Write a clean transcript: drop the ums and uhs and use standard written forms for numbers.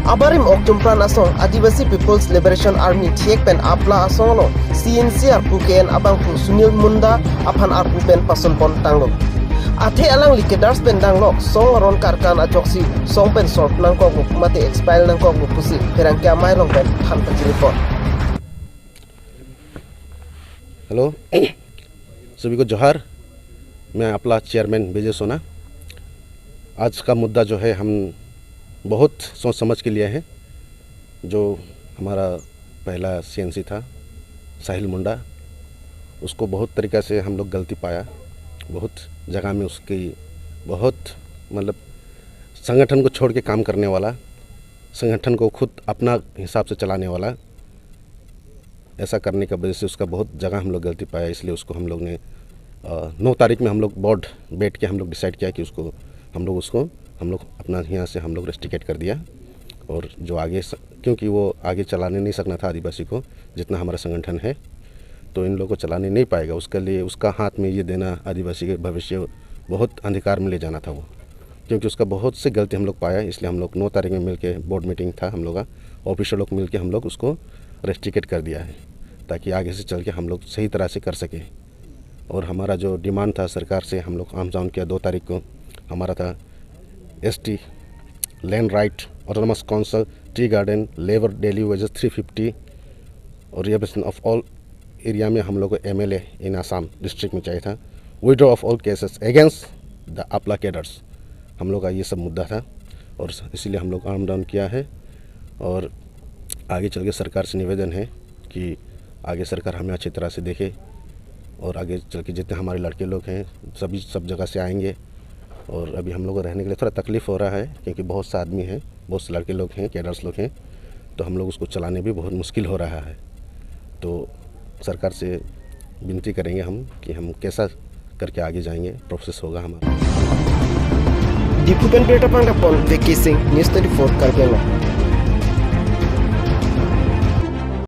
Abarim Oktumpran asong Adivasi People's Liberation Army thiek pen apla asong no CNC arpuken abangpu Sunil Munda aphan arpupen pasonpon tanglok. Athe alang likedars pen danglok song ron karkan ajoksi song pen sort nangkok mate expile nangkok pusi perangkya mairong pen than report. Hello सभी को जोहार। मैं अपना chairman विजय सोना। आज का मुद्दा जो है हम बहुत सोच समझ के लिए हैं। जो हमारा पहला सीएनसी था साहिल मुंडा, उसको बहुत तरीक़ा से हम लोग गलती पाया। बहुत जगह में उसकी बहुत मतलब संगठन को छोड़ के काम करने वाला, संगठन को खुद अपना हिसाब से चलाने वाला, ऐसा करने का वजह से उसका बहुत जगह हम लोग गलती पाया। इसलिए उसको हम लोग ने 9 तारीख में हम लोग बोर्ड बैठ के हम लोग डिसाइड किया कि उसको हम लोग अपना यहाँ से हम लोग रेस्ट्रिकेट कर दिया। और जो आगे क्योंकि वो आगे चलाने नहीं सकना था आदिवासी को, जितना हमारा संगठन है तो इन लोगों को चलाने नहीं पाएगा। उसके लिए उसका हाथ में ये देना आदिवासी के भविष्य बहुत अंधकार में ले जाना था वो, क्योंकि उसका बहुत से गलती हम लोग पाया। इसलिए हम लोग 9 तारीख में मिल के बोर्ड मीटिंग था हम लोग का, ऑफिसर लोग मिल के हम लोग उसको रेस्ट्रिकेट कर दिया है, ताकि आगे से चल के हम लोग सही तरह से कर सके। और हमारा जो डिमांड था सरकार से हम लोग आम जान किया 2 तारीख को, हमारा था ST land right, autonomous council, tea garden, labour daily wages 350 और रिहैबिलिटेशन ऑफ ऑल एरिया में हम लोग को MLA इन आसाम डिस्ट्रिक्ट में चाहिए था। Withdraw of all cases against the अपला कैडर्स, हम लोग का ये सब मुद्दा था और इसीलिए हम लोग आर्म डाउन किया है। और आगे चल के सरकार से निवेदन है कि आगे सरकार हमें अच्छी तरह से देखे और आगे चल के जितने हमारे लड़के लोग हैं सभी सब जगह से आएंगे। और अभी हम लोग को रहने के लिए थोड़ा तकलीफ़ हो रहा है, क्योंकि बहुत से आदमी हैं, बहुत से लड़के लोग हैं, कैडर्स लोग हैं, तो हम लोग उसको चलाने भी बहुत मुश्किल हो रहा है। तो सरकार से विनती करेंगे हम कि हम कैसा करके आगे जाएंगे, प्रोसेस होगा हमारा। Dipupen Berta Pangapon, Vicky Singh, News 24 Karbiango.